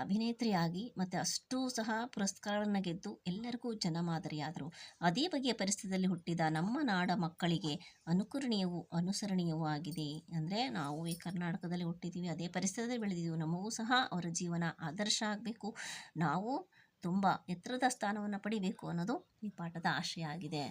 ಅಭಿನೇತ್ರಿಯಾಗಿ ಮತ್ತು ಅಷ್ಟೂ ಸಹ ಪುರಸ್ಕಾರಗಳನ್ನು ಗೆದ್ದು ಎಲ್ಲರಿಗೂ ಜನಮಾದರಿಯಾದರು. ಅದೇ ಬಗೆಯ ಪರಿಸ್ಥಿತಿಯಲ್ಲಿ ಹುಟ್ಟಿದ ನಮ್ಮ ನಾಡ ಮಕ್ಕಳಿಗೆ ಅನುಕರಣೀಯವೂ ಅನುಸರಣೀಯವೂ ಆಗಿದೆ. ಅಂದರೆ ನಾವು ಈ ಕರ್ನಾಟಕದಲ್ಲಿ ಹುಟ್ಟಿದ್ದೀವಿ, ಅದೇ ಪರಿಸ್ಥಿತಿಯಲ್ಲಿ ಬೆಳೆದಿದ್ದೀವಿ, ನಮಗೂ ಸಹ ಅವರ ಜೀವನ ಆದರ್ಶ ಆಗಬೇಕು, ನಾವು ತುಂಬ ಎತ್ತರದ ಸ್ಥಾನವನ್ನು ಪಡಿಬೇಕು ಅನ್ನೋದು ಈ ಪಾಠದ ಆಶಯ ಆಗಿದೆ.